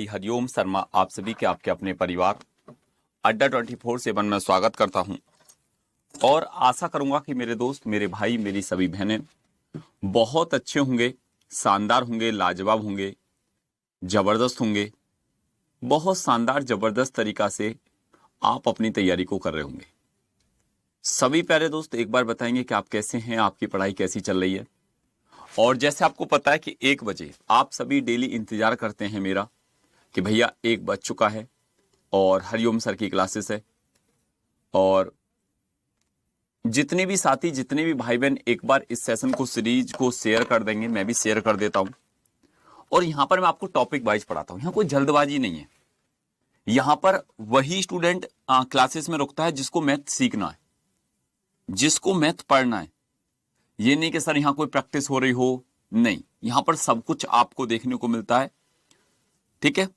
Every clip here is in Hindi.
हरिओम शर्मा आप सभी के आपके अपने परिवार अड्डा 24/7 में स्वागत करता हूं और आशा करूंगा कि मेरे दोस्त, मेरे भाई, मेरी सभी बहनें बहुत अच्छे होंगे, शानदार होंगे, लाजवाब होंगे, जबरदस्त होंगे। बहुत शानदार जबरदस्त तरीका से आप अपनी तैयारी को कर रहे होंगे। सभी प्यारे दोस्त एक बार बताएंगे कि आप कैसे हैं, आपकी पढ़ाई कैसी चल रही है। और जैसे आपको पता है कि 1 बजे आप सभी डेली इंतजार करते हैं मेरा कि भैया 1 बज चुका है और हरिओम सर की क्लासेस है। और जितने भी साथी, जितने भी भाई बहन एक बार इस सेशन को, सीरीज को शेयर कर देंगे, मैं भी शेयर कर देता हूं। और यहां पर मैं आपको टॉपिक वाइज पढ़ाता हूं, यहां कोई जल्दबाजी नहीं है। यहां पर वही स्टूडेंट क्लासेस में रुकता है जिसको मैथ सीखना है, जिसको मैथ पढ़ना है। ये नहीं कि सर यहां कोई प्रैक्टिस हो रही हो, नहीं, यहां पर सब कुछ आपको देखने को मिलता है। ठीक है,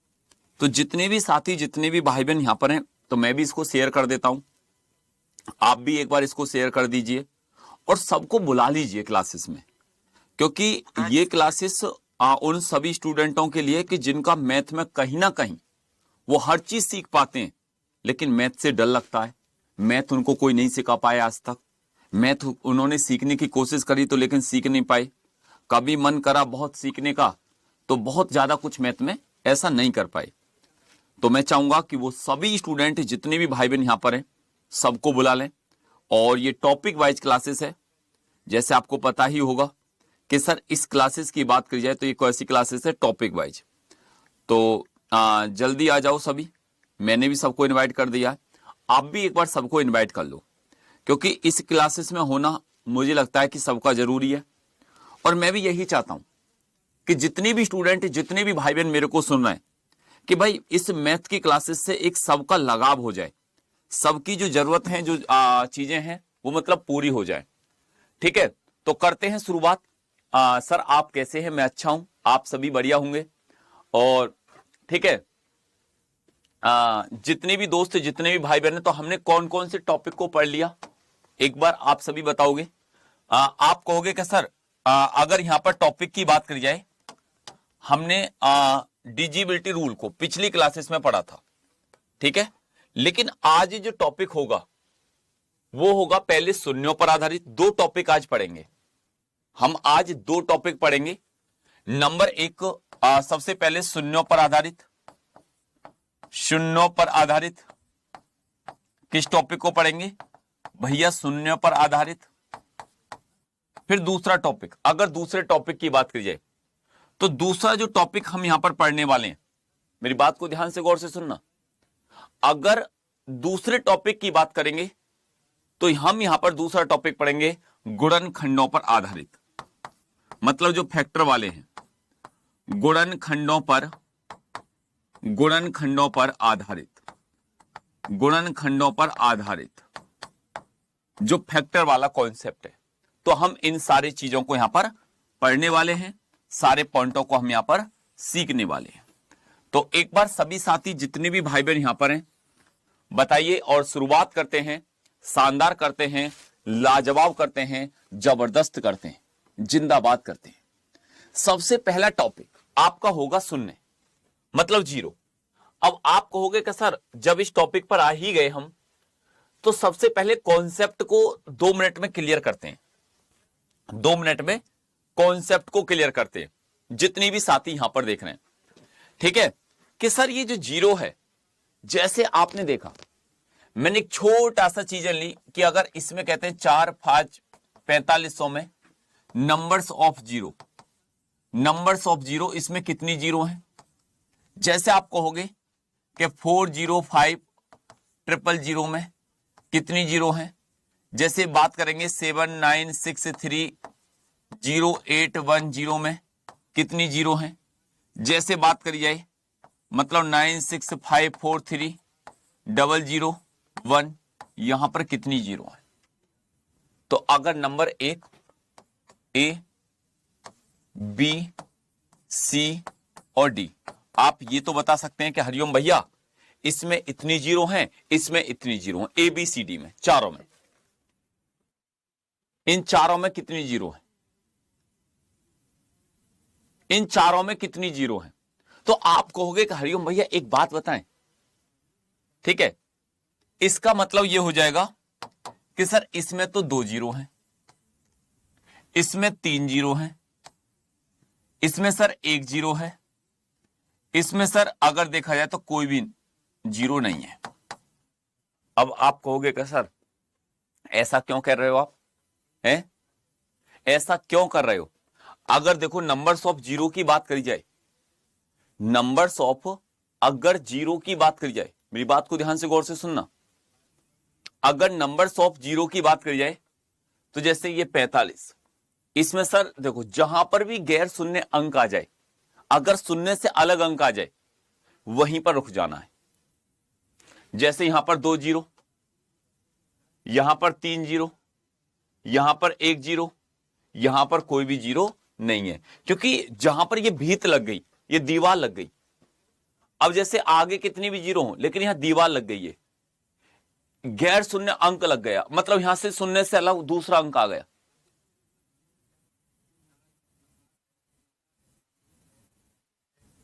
तो जितने भी साथी, जितने भी भाई बहन यहां पर हैं, तो मैं भी इसको शेयर कर देता हूं, आप भी एक बार इसको शेयर कर दीजिए और सबको बुला लीजिए क्लासेस में, क्योंकि ये क्लासेस उन सभी स्टूडेंटों के लिए कि जिनका मैथ में कहीं ना कहीं वो हर चीज सीख पाते हैं, लेकिन मैथ से डर लगता है। मैथ उनको कोई नहीं सिखा पाया आज तक। मैथ उन्होंने सीखने की कोशिश करी तो लेकिन सीख नहीं पाए। कभी मन करा बहुत सीखने का तो बहुत ज्यादा कुछ मैथ में ऐसा नहीं कर पाए। तो मैं चाहूंगा कि वो सभी स्टूडेंट, जितने भी भाई बहन यहां पर हैं, सबको बुला लें। और ये टॉपिक वाइज क्लासेस है। जैसे आपको पता ही होगा कि सर इस क्लासेस की बात करी जाए तो ये कैसी क्लासेस है, टॉपिक वाइज। तो जल्दी आ जाओ सभी, मैंने भी सबको इनवाइट कर दिया। आप भी एक बार सबको इनवाइट कर लो, क्योंकि इस क्लासेस में होना मुझे लगता है कि सबका जरूरी है। और मैं भी यही चाहता हूं कि जितने भी स्टूडेंट, जितने भी भाई बहन मेरे को सुन रहे हैं, कि भाई इस मैथ की क्लासेस से एक सबका लगाव हो जाए, सबकी जो जरूरत है, जो चीजें हैं, वो मतलब पूरी हो जाए। ठीक है, तो करते हैं शुरुआत। सर आप कैसे हैं? मैं अच्छा हूं, आप सभी बढ़िया होंगे। और ठीक है, जितने भी दोस्त, जितने भी भाई बहन हैं, तो हमने कौन कौन से टॉपिक को पढ़ लिया एक बार आप सभी बताओगे। आप कहोगे कि सर अगर यहां पर टॉपिक की बात करी जाए, हमने डिजिबिलिटी रूल को पिछली क्लासेस में पढ़ा था। ठीक है, लेकिन आज जो टॉपिक होगा वो होगा पहले शून्यों पर आधारित। 2 टॉपिक आज पढ़ेंगे हम। आज 2 टॉपिक पढ़ेंगे। नंबर 1 सबसे पहले शून्यों पर आधारित। शून्यों पर आधारित किस टॉपिक को पढ़ेंगे भैया? शून्यों पर आधारित। फिर दूसरा टॉपिक, अगर दूसरे टॉपिक की बात की जाए तो दूसरा जो टॉपिक हम यहां पर पढ़ने वाले हैं, मेरी बात को ध्यान से गौर से सुनना। अगर दूसरे टॉपिक की बात करेंगे तो हम यहां पर दूसरा टॉपिक पढ़ेंगे गुणनखंडों पर आधारित। मतलब जो फैक्टर वाले हैं, गुणनखंडों पर आधारित, गुणनखंडों पर आधारित जो फैक्टर वाला कॉन्सेप्ट है। तो हम इन सारी चीजों को यहां पर पढ़ने वाले हैं, सारे पॉइंटों को हम यहां पर सीखने वाले हैं। तो एक बार सभी साथी, जितने भी भाई बहन यहां पर हैं, बताइए और शुरुआत करते हैं। शानदार करते हैं, लाजवाब करते हैं, जबरदस्त करते हैं, जिंदाबाद करते हैं। सबसे पहला टॉपिक आपका होगा शून्य, मतलब 0। अब आप कहोगे कि सर जब इस टॉपिक पर आ ही गए हम, तो सबसे पहले कॉन्सेप्ट को 2 मिनट में क्लियर करते हैं। 2 मिनट में कॉन्सेप्ट को क्लियर करते हैं, जितनी भी साथी यहां पर देख रहे हैं। ठीक है, कि सर ये जो 0 है, जैसे आपने देखा, मैंने एक छोटा सा चीज ली कि अगर इसमें कहते हैं 4, 5, 4500 में नंबर्स ऑफ 0, नंबर्स ऑफ 0, इसमें कितनी 0 है? जैसे आप कहोगे कि 405000 में कितनी 0 है? जैसे बात करेंगे 79630810 में कितनी 0 है? जैसे बात करी जाए मतलब 96543001, यहां पर कितनी 0 है? तो अगर नंबर 1 ए, बी, सी और डी, आप ये तो बता सकते हैं कि हरिओम भैया इसमें इतनी 0 हैं, इसमें इतनी 0 हैं, ए बी सी डी में, चारों में, इन चारों में कितनी 0 है? इन चारों में कितनी 0 है? तो आप कहोगे कि हरिओम भैया एक बात बताएं, ठीक है, इसका मतलब ये हो जाएगा कि सर इसमें तो 2 जीरो हैं, इसमें 3 जीरो हैं, इसमें सर 1 जीरो है, इसमें सर अगर देखा जाए तो कोई भी जीरो नहीं है। अब आप कहोगे कि सर ऐसा क्यों कर रहे हो आप, हैं? ऐसा क्यों कर रहे हो? अगर देखो नंबर्स ऑफ जीरो की बात करी जाए, नंबर्स ऑफ अगर जीरो की बात करी जाए, मेरी बात को ध्यान से गौर से सुनना, अगर नंबर्स ऑफ जीरो की बात करी जाए तो जैसे ये 45, इसमें सर देखो जहां पर भी गैर शून्य अंक आ जाए, अगर शून्य से अलग अंक आ जाए वहीं पर रुक जाना है। जैसे यहां पर 2 जीरो, यहां पर 3 जीरो, यहां पर 1 जीरो, यहां पर कोई भी जीरो नहीं है, क्योंकि जहां पर ये भीत लग गई, ये दीवार लग गई। अब जैसे आगे कितनी भी जीरो हो लेकिन यहां दीवार लग गई है, गैर शून्य अंक लग गया, मतलब यहां से शून्य से अलग दूसरा अंक आ गया।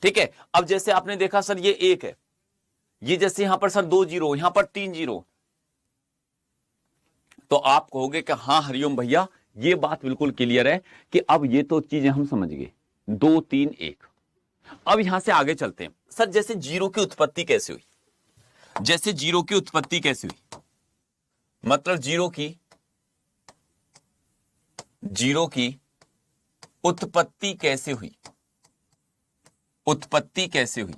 ठीक है, अब जैसे आपने देखा सर ये 1 है, ये जैसे यहां पर सर 2 जीरो, यहां पर 3 जीरो, तो आप कहोगे कि हाँ हरिओम भैया ये बात बिल्कुल क्लियर है कि अब ये तो चीजें हम समझ गए, 2 3 1। अब यहां से आगे चलते हैं। सर जैसे जीरो की उत्पत्ति कैसे हुई, जैसे जीरो की उत्पत्ति कैसे हुई, मतलब जीरो की उत्पत्ति कैसे हुई, उत्पत्ति कैसे हुई,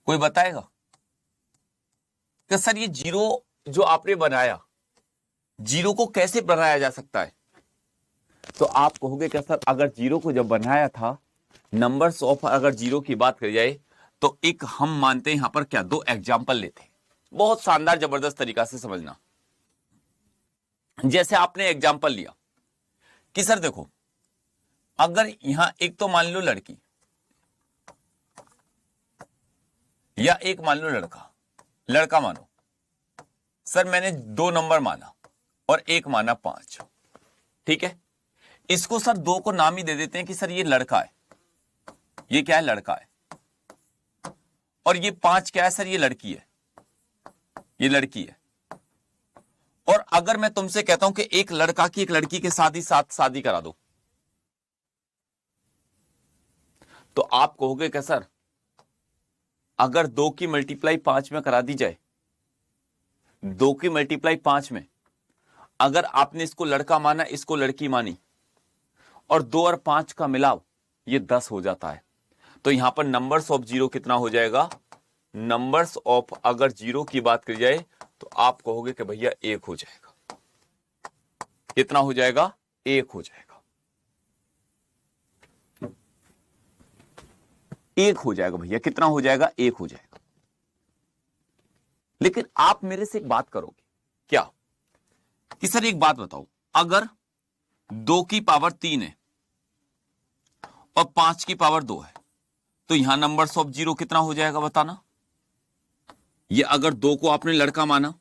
कोई बताएगा कि सर ये जीरो जो आपने बनाया, जीरो को कैसे बनाया जा सकता है? तो आप कहोगे क्या सर अगर जीरो को जब बनाया था, नंबर्स ऑफ अगर जीरो की बात करी जाए तो एक हम मानते हैं यहां पर क्या, 2 एग्जाम्पल लेते हैं, बहुत शानदार जबरदस्त तरीका से समझना। जैसे आपने एग्जाम्पल लिया कि सर देखो अगर यहां एक तो मान लो लड़की या एक मान लो लड़का मानो, सर मैंने 2 नंबर माना और एक माना 5, ठीक है, इसको सर 2 को नाम ही दे देते हैं कि सर ये लड़का है, ये क्या है, लड़का है, और ये 5 क्या है सर, ये लड़की है, ये लड़की है। और अगर मैं तुमसे कहता हूं कि एक लड़का की एक लड़की के साथ ही साथ शादी करा दो, तो आप कहोगे क्या सर अगर 2 की मल्टीप्लाई 5 में करा दी जाए, 2 की मल्टीप्लाई 5 में अगर आपने इसको लड़का माना, इसको लड़की मानी, और 2 और 5 का मिलाव ये 10 हो जाता है। तो यहां पर नंबर्स ऑफ जीरो कितना हो जाएगा, नंबर्स ऑफ अगर जीरो की बात करी जाए तो आप कहोगे कि भैया 1 हो जाएगा। कितना हो जाएगा, 1 हो जाएगा, 1 हो जाएगा भैया, कितना हो जाएगा, 1 हो जाएगा। लेकिन आप मेरे से एक बात करोगे क्या कि सर एक बात बताओ, अगर 2 की पावर 3 है और 5 की पावर 2 है तो यहां नंबर्स ऑफ जीरो कितना हो जाएगा बताना। ये अगर 2 को आपने लड़का माना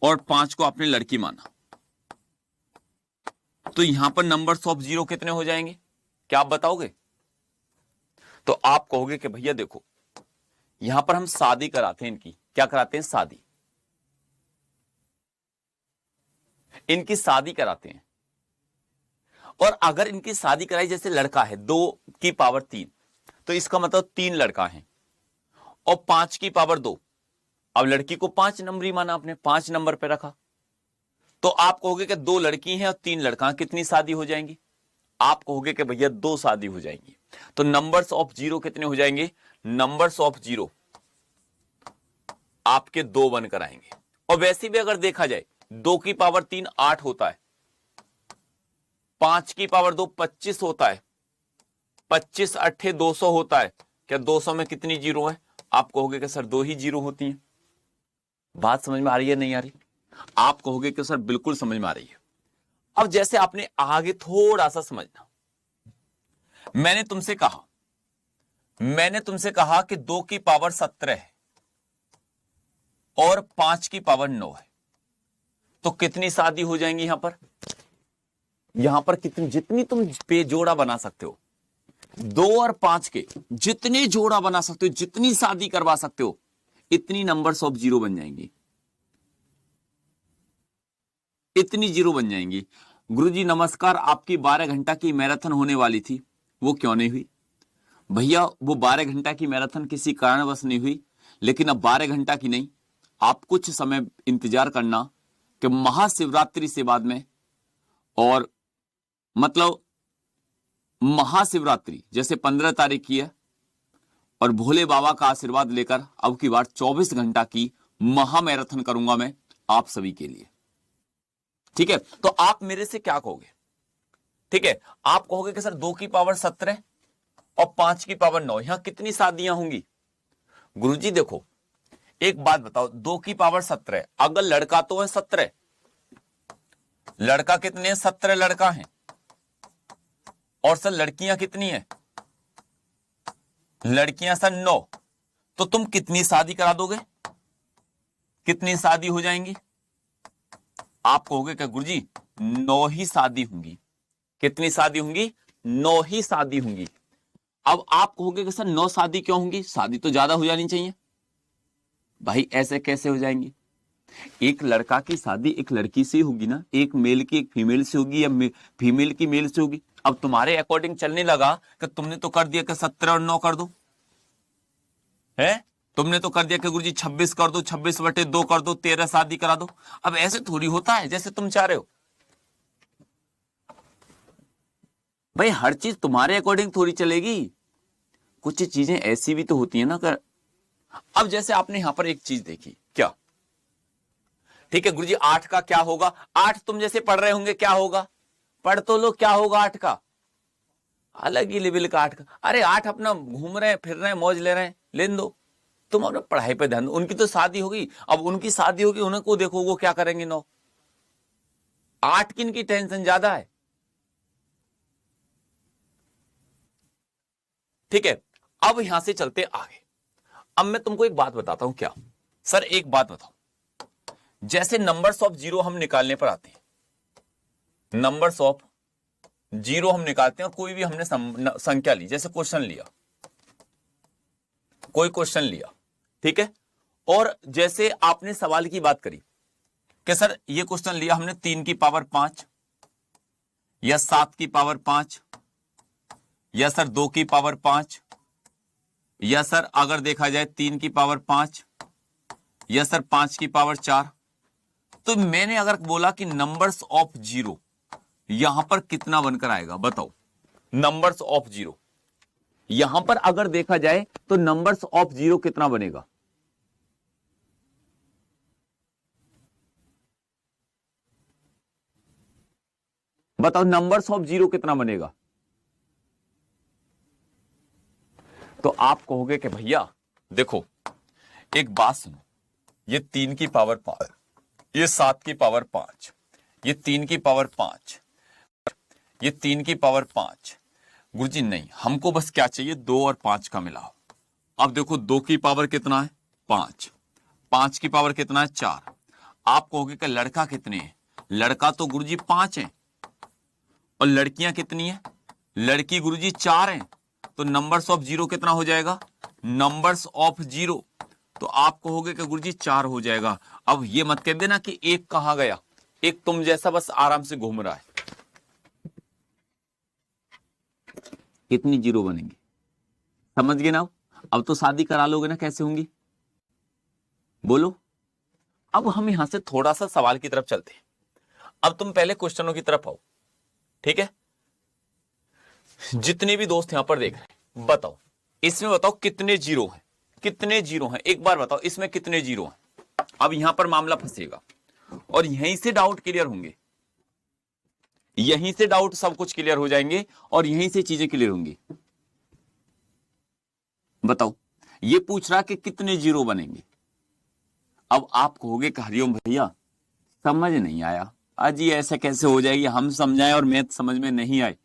और 5 को आपने लड़की माना तो यहां पर नंबर्स ऑफ जीरो कितने हो जाएंगे, क्या आप बताओगे? तो आप कहोगे कि भैया देखो यहां पर हम शादी कराते हैं, इनकी क्या कराते हैं, शादी, इनकी शादी कराते हैं। और अगर इनकी शादी कराई, जैसे लड़का है 2 की पावर 3, तो इसका मतलब 3 लड़का है, और 5 की पावर 2, अब लड़की को 5 नंबर ही माना आपने, 5 नंबर पे रखा, तो आप कहोगे कि 2 लड़की हैं और 3 लड़का, कितनी शादी हो जाएंगी? आप कहोगे कि भैया 2 शादी हो जाएंगी। तो नंबर्स ऑफ जीरो कितने हो जाएंगे, नंबर्स ऑफ जीरो आपके 2 बनकर आएंगे। और वैसे भी अगर देखा जाए 2 की पावर 3 8 होता है, 5 की पावर 2 25 होता है, 25 अट्ठे 200 होता है। क्या 200 में कितनी जीरो है? आप कहोगे कि सर 2 ही जीरो होती हैं। बात समझ में आ रही है नहीं आ रही? आप कहोगे कि सर बिल्कुल समझ में आ रही है। अब जैसे आपने आगे थोड़ा सा समझना, मैंने तुमसे कहा कि 2 की पावर 17 है और 5 की पावर 9 है, तो कितनी शादी हो जाएंगी यहां पर कितनी, जितनी तुम पे जोड़ा बना सकते हो, 2 और 5 के जितने जोड़ा बना सकते हो, जितनी शादी करवा सकते हो, इतनी नंबर्स ऑफ जीरो बन जाएंगी, इतनी जीरो बन जाएंगी। गुरुजी नमस्कार, आपकी 12 घंटा की मैराथन होने वाली थी, वो क्यों नहीं हुई? भैया वो 12 घंटा की मैराथन किसी कारणवश नहीं हुई, लेकिन अब 12 घंटा की नहीं, आप कुछ समय इंतजार करना कि महाशिवरात्रि से बाद में, और मतलब महाशिवरात्रि जैसे 15 तारीख की है, और भोले बाबा का आशीर्वाद लेकर अब की बार 24 घंटा की महा मैराथन करूंगा मैं आप सभी के लिए। ठीक है, तो आप मेरे से क्या कहोगे? ठीक है, आप कहोगे कि सर 2 की पावर 17 और 5 की पावर 9, यहां कितनी शादियां होंगी? गुरुजी देखो, एक बात बताओ, 2 की पावर 17, अगर लड़का तो है 17, लड़का कितने? 17 लड़का हैं, और सर लड़कियां कितनी है? लड़कियां सर 9, तो तुम कितनी शादी करा दोगे? कितनी शादी हो जाएंगी? आप कहोगे क्या गुरुजी 9 ही शादी होंगी। कितनी शादी होंगी? 9 ही शादी होंगी। अब आप कहोगे कि सर 9 शादी क्यों होंगी? शादी तो ज्यादा हो जानी चाहिए। भाई ऐसे कैसे हो जाएंगी? एक लड़का की शादी एक लड़की से होगी ना, एक मेल की एक फीमेल से होगी, या फीमेल की मेल से होगी। अब तुम्हारे अकॉर्डिंग चलने लगा कि तुमने तो कर दिया कि 17 और 9 कर दो, है? तुमने तो कर दिया कि गुरुजी 26 कर दो, 26/2 कर दो, 13 शादी करा दो। अब ऐसे थोड़ी होता है जैसे तुम चाह रहे हो। भाई हर चीज तुम्हारे अकॉर्डिंग थोड़ी चलेगी, कुछ चीजें ऐसी भी तो होती है ना। कर अब जैसे आपने यहां पर एक चीज देखी क्या? ठीक है गुरुजी 8 का क्या होगा? 8 तुम जैसे पढ़ रहे होंगे, क्या होगा? पढ़ तो लो, क्या होगा 8 का? अलग ही लेवल का 8 का। अरे 8 अपना घूम रहे हैं, फिर रहे हैं, मौज ले रहे हैं, लेन दो, तुम अपना पढ़ाई पे ध्यान दो। उनकी तो शादी होगी, अब उनकी शादी होगी, उन्हें को देखो वो क्या करेंगे। 9 8 की इनकी टेंशन ज्यादा है। ठीक है, अब यहां से चलते आगे। अब मैं तुमको एक बात बताता हूं। क्या सर? एक बात बताओ, जैसे नंबर्स ऑफ जीरो हम निकालने पर आते हैं, नंबर्स ऑफ जीरो हम निकालते हैं, और कोई भी हमने संख्या ली, जैसे क्वेश्चन लिया, कोई क्वेश्चन लिया, ठीक है, और जैसे आपने सवाल की बात करी कि सर ये क्वेश्चन लिया हमने 3 की पावर 5, या 7 की पावर 5, या सर 2 की पावर 5, या सर अगर देखा जाए 3 की पावर 5, या सर 5 की पावर 4। तो मैंने अगर बोला कि नंबर्स ऑफ जीरो यहां पर कितना बनकर आएगा, बताओ? नंबर्स ऑफ जीरो यहां पर अगर देखा जाए तो नंबर्स ऑफ जीरो कितना बनेगा? बताओ नंबर्स ऑफ जीरो कितना बनेगा? तो आप कहोगे कि भैया देखो एक बात सुनो, ये 3 की पावर 5, ये 7 की पावर 5, ये 3 की पावर 5, ये 3 की पावर 5। गुरुजी नहीं, हमको बस क्या चाहिए? 2 और 5 का मिलाओ। अब देखो 2 की पावर कितना है? 5, 5 की पावर कितना है? 4। आप कहोगे कि लड़का कितने हैं? लड़का तो गुरुजी 5 है, और लड़कियां कितनी है? लड़की गुरुजी 4 हैं। तो नंबर्स ऑफ जीरो कितना हो जाएगा? नंबर्स ऑफ जीरो, तो आप कहोगे कि गुरुजी 4 हो जाएगा। अब ये मत कह देना कि एक कहां गया, एक तुम जैसा बस आराम से घूम रहा है। कितनी जीरो बनेंगे? समझ गए ना? अब तो शादी करा लोगे ना, कैसे होंगी बोलो? अब हम यहां से थोड़ा सा सवाल की तरफ चलते हैं। अब तुम पहले क्वेश्चनों की तरफ आओ, ठीक है? जितने भी दोस्त यहां पर देख रहे हैं, बताओ इसमें, बताओ कितने जीरो हैं? कितने जीरो हैं? एक बार बताओ इसमें कितने जीरो हैं? अब यहां पर मामला फंसेगा, और यहीं से डाउट क्लियर होंगे, यहीं से डाउट सब कुछ क्लियर हो जाएंगे, और यहीं से चीजें क्लियर होंगी। बताओ ये पूछ रहा कि कितने जीरो बनेंगे। अब आप कहोगे कि हरिओम भैया समझ नहीं आया, आज ये ऐसे कैसे हो जाएगी? हम समझाएं और मैथ समझ में नहीं आए,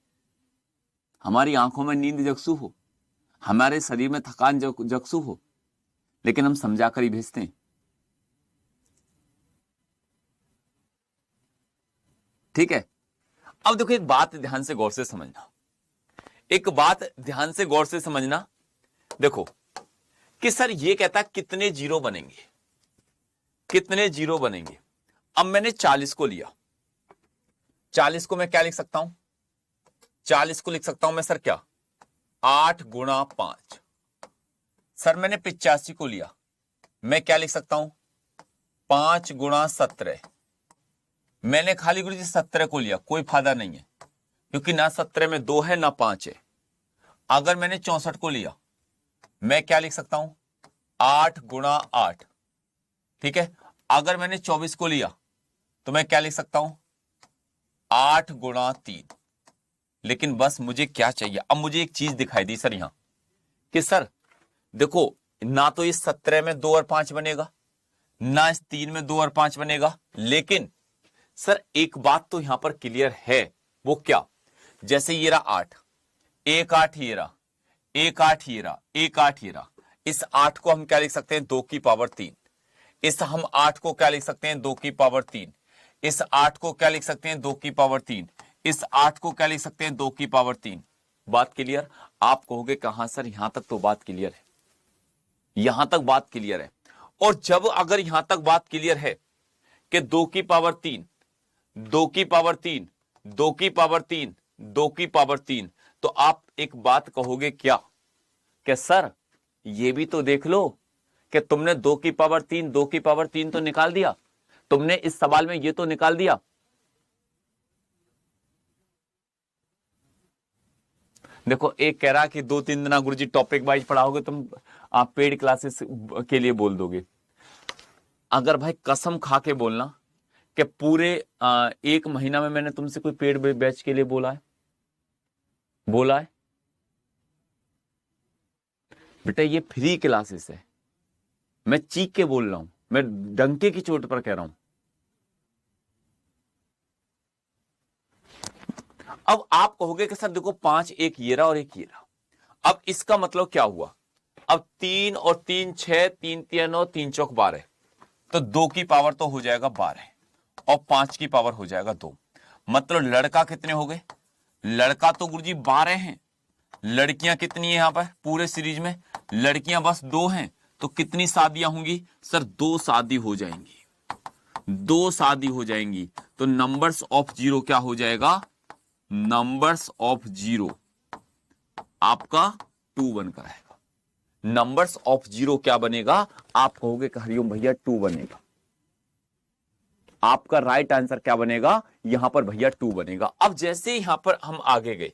हमारी आंखों में नींद जगसू हो, हमारे शरीर में थकान जगसू हो, लेकिन हम समझा कर ही भेजते हैं। ठीक है, अब देखो एक बात ध्यान से गौर से समझना, एक बात ध्यान से गौर से समझना, देखो कि सर ये कहता है कितने जीरो बनेंगे, कितने जीरो बनेंगे। अब मैंने 40 को लिया, 40 को मैं क्या लिख सकता हूं, 40 को लिख सकता हूं मैं सर क्या, 8 गुणा 5। सर मैंने 85 को लिया, मैं क्या लिख सकता हूं, 5 गुणा 17। मैंने खाली गुरुजी 17 को लिया, कोई फायदा नहीं है क्योंकि ना 17 में 2 है ना 5 है। अगर मैंने 64 को लिया, मैं क्या लिख सकता हूं, 8 गुणा 8, ठीक है। अगर मैंने 24 को लिया तो मैं क्या लिख सकता हूं, 8 गुणा 3। लेकिन बस मुझे क्या चाहिए, अब मुझे एक चीज दिखाई दी सर यहां कि सर देखो, ना तो इस 17 में 2 और 5 बनेगा, ना इस 3 में 2 और 5 बनेगा। लेकिन सर एक बात तो यहां पर क्लियर है, वो क्या, जैसे ये रहा 8, 1 8 ये रहा, 1 8 ये रहा, 1 8 ये रहा। इस 8 को हम क्या लिख सकते हैं, 2 की पावर 3। इस हम 8 को क्या लिख सकते हैं, 2 की पावर 3। इस 8 को क्या लिख सकते हैं, 2 की पावर 3। इस 8 को क्या लिख सकते हैं, 2 की पावर 3। बात क्लियर। आप कहोगे कहां सर, यहां तक तो बात क्लियर है, यहां तक बात क्लियर है। और जब अगर यहां तक बात क्लियर है कि 2 की पावर 3, 2 की पावर 3, 2 की पावर 3, 2 की पावर 3, तो आप एक बात कहोगे क्या कि सर ये भी तो देख लो कि तुमने 2 की पावर 3, 2 की पावर 3 तो निकाल दिया, तुमने इस सवाल में ये तो निकाल दिया। देखो एक कह रहा कि 2-3 दिन गुरुजी टॉपिक वाइज पढ़ाओगे तुम, आप पेड क्लासेस के लिए बोल दोगे। अगर भाई कसम खा के बोलना कि पूरे 1 महीना में मैंने तुमसे कोई पेड बैच के लिए बोला है, बोला है बेटा, ये फ्री क्लासेस है। मैं चीख के बोल रहा हूं, मैं डंके की चोट पर कह रहा हूं। अब आप कहोगे कि सर देखो 5 एक ये रहा और एक ये रहा, अब इसका मतलब क्या हुआ, अब 3 और 3 6, 3 3 9, 3 चौक 12, तो 2 की पावर तो हो जाएगा 12 और 5 की पावर हो जाएगा 2। मतलब लड़का कितने हो गए, लड़का तो गुरुजी 12 हैं, लड़कियां कितनी है यहां पर पूरे सीरीज में, लड़कियां बस 2 हैं। तो कितनी शादियां होंगी सर, 2 शादी हो जाएंगी, 2 शादी हो जाएंगी। तो नंबर्स ऑफ जीरो क्या हो जाएगा, नंबर्स ऑफ जीरो आपका 2 बनकर आएगा। नंबर्स ऑफ जीरो क्या बनेगा, आप कहोगे कि हरिओम भैया 2 बनेगा। आपका राइट आंसर क्या बनेगा, यहां पर भैया 2 बनेगा। अब जैसे यहां पर हम आगे गए,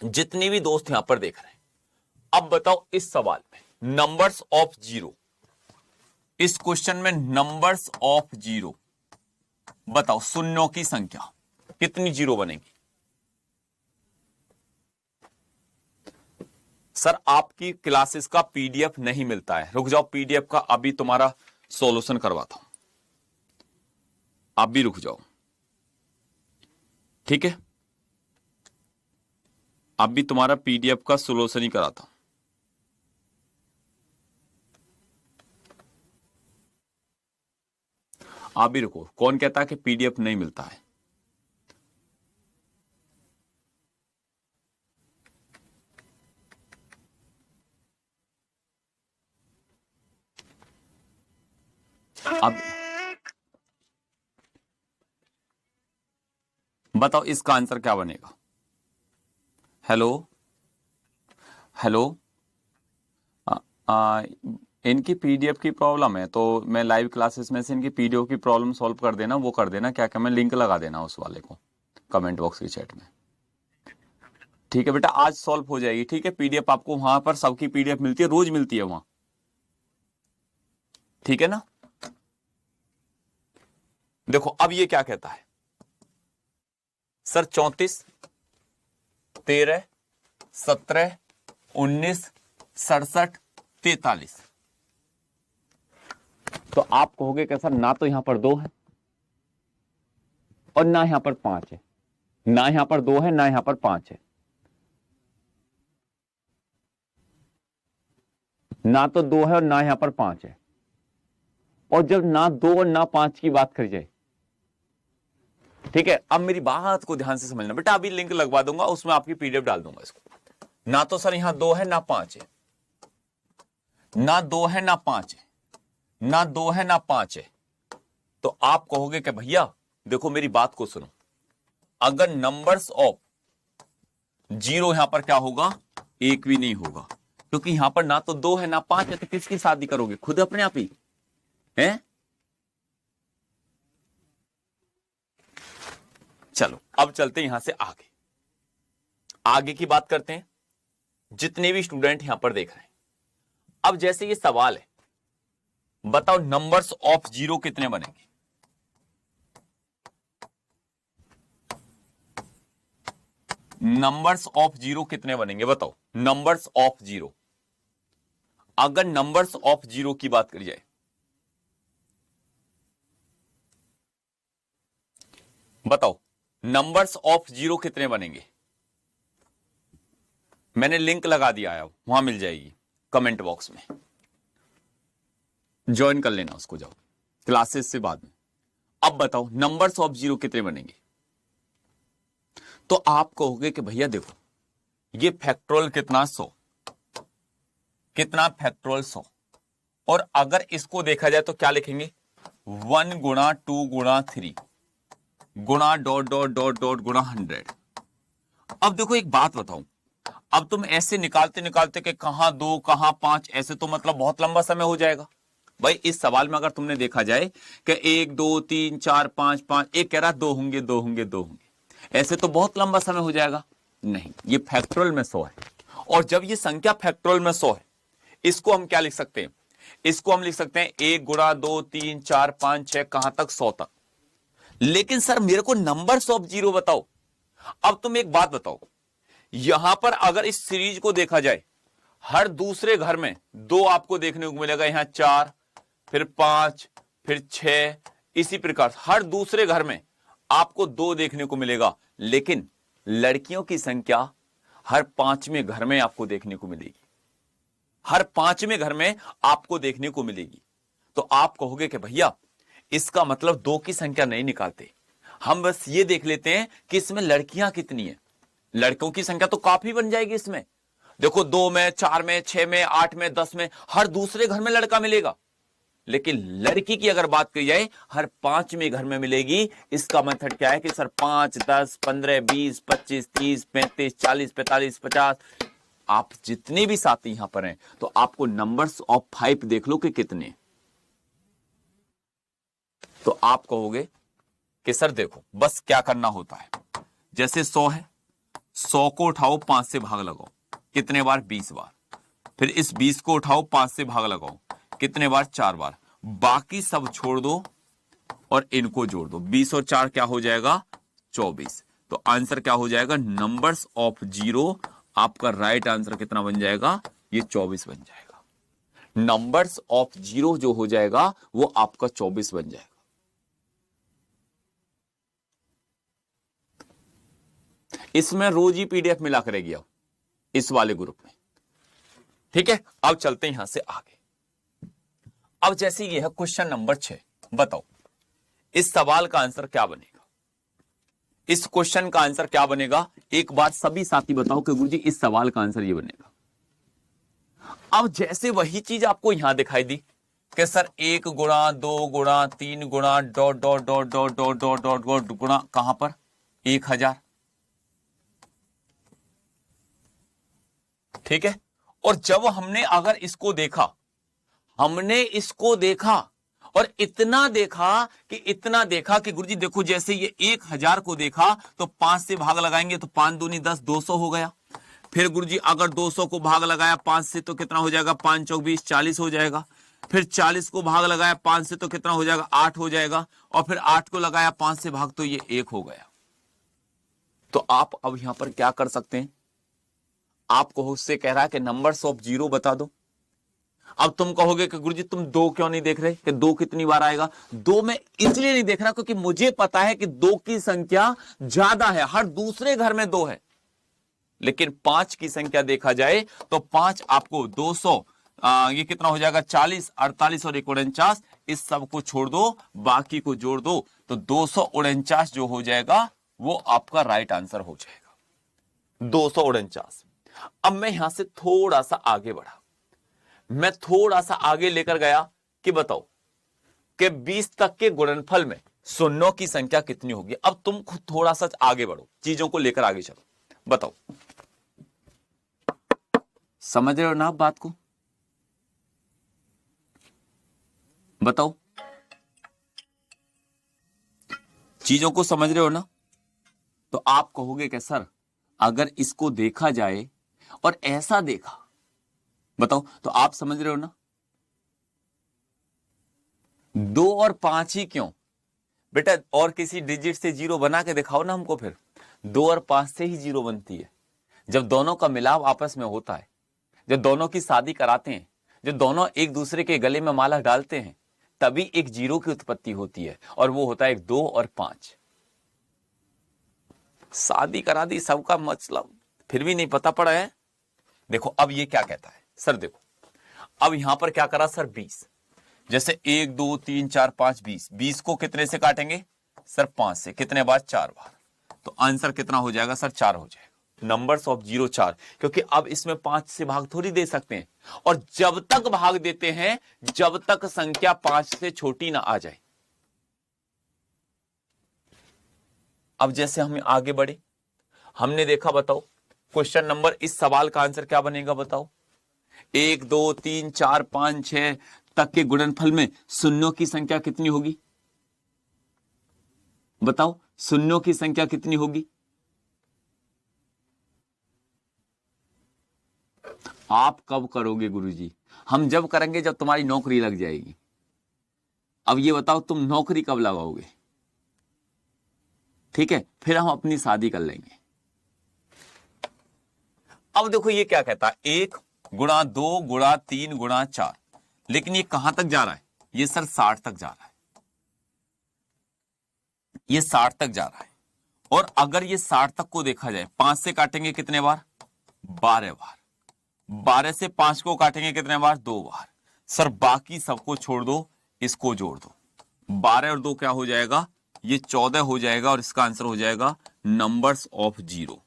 जितने भी दोस्त यहां पर देख रहे हैं, अब बताओ इस सवाल में नंबर्स ऑफ जीरो, इस क्वेश्चन में नंबर्स ऑफ जीरो बताओ, शून्यों की संख्या कितनी जीरो बनेगी। सर आपकी क्लासेस का पीडीएफ नहीं मिलता है, रुक जाओ, पीडीएफ का अभी तुम्हारा सॉल्यूशन करवाता हूं, आप भी रुक जाओ, ठीक है, अब भी तुम्हारा पीडीएफ का सॉल्यूशन ही कराता हूं। आप भी रुको, कौन कहता है कि पीडीएफ नहीं मिलता है, अब बताओ इसका आंसर क्या बनेगा। हेलो हेलो, इनकी पीडीएफ की प्रॉब्लम है, तो मैं लाइव क्लासेस में से इनकी पीडीएफ की प्रॉब्लम सॉल्व कर देना, वो कर देना, क्या क्या मैं लिंक लगा देना उस वाले को कमेंट बॉक्स की चैट में, ठीक है बेटा, आज सॉल्व हो जाएगी, ठीक है। पीडीएफ आपको वहां पर सबकी पीडीएफ मिलती है, रोज मिलती है वहां, ठीक है ना। देखो अब ये क्या कहता है सर, 34 13 17 19 67 43, तो आप कहोगे कि सर ना तो यहां पर 2 है और ना यहां पर 5 है, ना यहां पर 2 है ना यहां पर 5 है, ना तो 2 है और ना यहां पर 5 है। और जब ना 2 और ना 5 की बात करी जाए ठीक है, अब मेरी बात को ध्यान से समझना बेटा, अभी लिंक लगवा दूंगा, उसमें आपकी पीडीएफ डाल दूंगा इसको। ना तो सर यहां 2 है ना 5 है, ना 2 है ना 5 है, ना 2 है ना 5 है, तो आप कहोगे कि भैया देखो मेरी बात को सुनो, अगर नंबर्स ऑफ 0 यहां पर क्या होगा, एक भी नहीं होगा, क्योंकि यहां पर ना तो 2 है ना 5 है, तो किसकी शादी करोगे, खुद अपने आप ही है। चलो अब चलते हैं यहां से आगे, आगे की बात करते हैं, जितने भी स्टूडेंट यहां पर देख रहे हैं। अब जैसे ये सवाल है, बताओ नंबर्स ऑफ 0 कितने बनेंगे, नंबर्स ऑफ 0 कितने बनेंगे बताओ, नंबर्स ऑफ 0, अगर नंबर्स ऑफ 0 की बात करी जाए, बताओ नंबर्स ऑफ 0 कितने बनेंगे। मैंने लिंक लगा दिया है, वहां मिल जाएगी कमेंट बॉक्स में, ज्वाइन कर लेना उसको, जाओ क्लासेस से बाद में। अब बताओ नंबर्स ऑफ 0 कितने बनेंगे, तो आप कहोगे कि भैया देखो ये फैक्टोरियल कितना 100, कितना फैक्टोरियल 100, और अगर इसको देखा जाए तो क्या लिखेंगे, 1 गुणा 2 गुणा 3 गुणा डॉट डॉट डॉट डॉट गुणा 100। अब देखो एक बात बताऊं, अब तुम ऐसे निकालते निकालते कि कहां 2 कहां 5, ऐसे तो मतलब बहुत लंबा समय हो जाएगा। भाई इस सवाल में अगर तुमने देखा जाए कि 1 2 3 4 5 5, एक कह रहा 2 होंगे 2 होंगे 2 होंगे, ऐसे तो बहुत लंबा समय हो जाएगा। नहीं, ये फैक्टोरियल में 100 है, और जब ये संख्या फैक्टोरियल में 100 है, इसको हम क्या लिख सकते हैं, इसको हम लिख सकते हैं 1 गुणा 2 3 4 5 6 कहां तक, 100 तक। लेकिन सर मेरे को नंबर्स ऑफ 0 बताओ। अब तुम एक बात बताओ, यहां पर अगर इस सीरीज को देखा जाए, हर दूसरे घर में 2 आपको देखने को मिलेगा, यहां 4 फिर 5 फिर 6, इसी प्रकार हर दूसरे घर में आपको 2 देखने को मिलेगा, लेकिन लड़कियों की संख्या हर 5वें घर में आपको देखने को मिलेगी, हर 5वें घर में आपको देखने को मिलेगी। तो आप कहोगे कि भैया इसका मतलब 2 की संख्या नहीं निकालते, हम बस ये देख लेते हैं कि इसमें लड़कियां कितनी है, लड़कों की संख्या तो काफी बन जाएगी इसमें। देखो 2 में 4 में 6 में 8 में 10 में हर दूसरे घर में लड़का मिलेगा, लेकिन लड़की की अगर बात की जाए हर 5वें घर में मिलेगी। इसका मेथड क्या है कि सर 5 10 15 20 25 30 35 40 45 50, आप जितने भी साथी यहां पर हैं, तो आपको नंबर्स ऑफ 5 देख लो कि कितने, तो आप कहोगे कि सर देखो बस क्या करना होता है, जैसे 100 है, 100 को उठाओ 5 से भाग लगाओ, कितने बार, 20 बार, फिर इस 20 को उठाओ 5 से भाग लगाओ, कितने बार, 4 बार, बाकी सब छोड़ दो और इनको जोड़ दो, 20 और 4 क्या हो जाएगा, 24। तो आंसर क्या हो जाएगा, नंबर्स ऑफ 0, आपका राइट आंसर कितना बन जाएगा, ये 24 बन जाएगा। नंबर्स ऑफ 0 जो हो जाएगा वो आपका 24 बन जाएगा। इसमें रोज ही पीडीएफ मिला करेगी अब इस वाले ग्रुप में, ठीक है। अब चलते हैं यहां से आगे। अब जैसे ये है क्वेश्चन नंबर 6, बताओ इस सवाल का आंसर क्या बनेगा, इस क्वेश्चन का आंसर क्या बनेगा, एक बार सभी साथी बताओ कि गुरुजी इस सवाल का आंसर ये बनेगा। अब जैसे वही चीज आपको यहां दिखाई दी कि सर 1 गुणा 2 गुणा 3 गुणा dot dot dot dot dot dot dot dot गुणा कहां पर, 1000, ठीक है। और जब हमने अगर इसको देखा, हमने इसको देखा और इतना देखा कि गुरुजी देखो जैसे ये 1000 को देखा तो 5 से भाग लगाएंगे तो 5 दूनी 10, 200 हो गया। फिर गुरुजी अगर 200 को भाग लगाया 5 से तो कितना हो जाएगा, 5 चौक 20, 40 हो जाएगा। फिर 40 को भाग लगाया 5 से तो कितना हो जाएगा, 8 हो जाएगा। और फिर 8 को लगाया 5 से भाग तो ये 1 हो गया। तो आप अब यहां पर क्या कर सकते हैं, आपको उससे कह रहा है कि नंबर्स ऑफ 0 बता दो। अब तुम कहोगे कि गुरुजी तुम 2 क्यों नहीं देख रहे कि 2 कितनी बार आएगा। 2 मैं इसलिए नहीं देख रहा क्योंकि मुझे पता है कि 2 की संख्या ज्यादा है, हर दूसरे घर में 2 है। लेकिन 5 की संख्या देखा जाए तो 5 आपको 200, ये कितना हो जाएगा, 40, 48 और 49, इस सब को छोड़ दो, बाकी को जोड़ दो, तो 249 जो हो जाएगा वो आपका राइट आंसर हो जाएगा, 249। अब मैं यहां से थोड़ा सा आगे बढ़ा, मैं थोड़ा सा आगे लेकर गया कि बताओ कि 20 तक के गुणनफल में शून्यों की संख्या कितनी होगी। अब तुम खुद थोड़ा सा आगे बढ़ो, चीजों को लेकर आगे चलो, बताओ समझ रहे हो ना आप बात को, बताओ चीजों को समझ रहे हो ना। तो आप कहोगे कि सर अगर इसको देखा जाए और ऐसा देखा, बताओ, तो आप समझ रहे हो ना। 2 और 5 ही क्यों बेटा, और किसी डिजिट से जीरो बना के दिखाओ ना हमको, फिर 2 और 5 से ही जीरो बनती है। जब दोनों का मिलाप आपस में होता है, जब दोनों की शादी कराते हैं, जब दोनों एक दूसरे के गले में माला डालते हैं, तभी एक जीरो की उत्पत्ति होती है, और वो होता है 2 और 5। शादी करा दी सबका मतलब, फिर भी नहीं पता पड़ा है। देखो अब ये क्या कहता है सर, देखो अब यहां पर क्या करा सर, 20, जैसे 1 2 3 4 5 20, 20 को कितने से काटेंगे सर, 5 से, कितने बार, 4 बार, तो आंसर कितना हो जाएगा सर, 4 हो जाएगा। नंबर्स ऑफ 0 4, क्योंकि अब इसमें 5 से भाग थोड़ी दे सकते हैं, और जब तक भाग देते हैं जब तक संख्या 5 से छोटी ना आ जाए। अब जैसे हम आगे बढ़े, हमने देखा, बताओ क्वेश्चन नंबर, इस सवाल का आंसर क्या बनेगा बताओ। 1 2 3 4 5 6 तक के गुणनफल में शून्यों की संख्या कितनी होगी, बताओ शून्यों की संख्या कितनी होगी। आप कब करोगे गुरुजी, हम जब करेंगे जब तुम्हारी नौकरी लग जाएगी। अब ये बताओ तुम नौकरी कब लगाओगे, ठीक है, फिर हम अपनी शादी कर लेंगे। अब देखो ये क्या कहता है, 1 गुणा 2 गुणा 3 गुणा 4, लेकिन ये कहां तक जा रहा है, ये सर 60 तक जा रहा है, ये 60 तक जा रहा है। और अगर ये 60 तक को देखा जाए, 5 से काटेंगे कितने बार, 12 बार, 12 से 5 को काटेंगे कितने बार, 2 बार। सर बाकी सबको छोड़ दो, इसको जोड़ दो, 12 और 2 क्या हो जाएगा, ये 14 हो जाएगा, और इसका आंसर हो जाएगा नंबर्स ऑफ 0।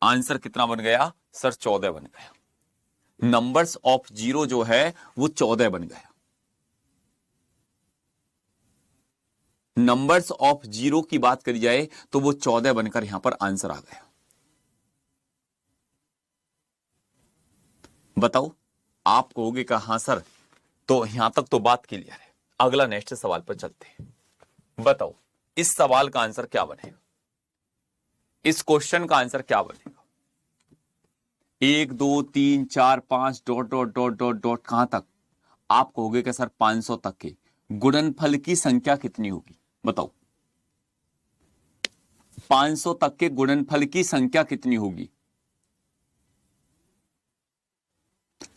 आंसर कितना बन गया सर, 14 बन गया। नंबर्स ऑफ 0 जो है वो 14 बन गया। नंबर्स ऑफ 0 की बात करी जाए तो वो 14 बनकर यहां पर आंसर आ गया। बताओ, आप कहोगे कि हां सर, तो यहां तक तो बात क्लियर है। अगला नेक्स्ट सवाल पर चलते हैं। बताओ इस सवाल का आंसर क्या बनेगा, इस क्वेश्चन का आंसर क्या बनेगा। 1 2 3 4 5 dot dot dot dot dot कहां तक, आप कहोगे कि सर 500 तक के गुणनफल की संख्या कितनी होगी, बताओ 500 तक के गुणनफल की संख्या कितनी होगी।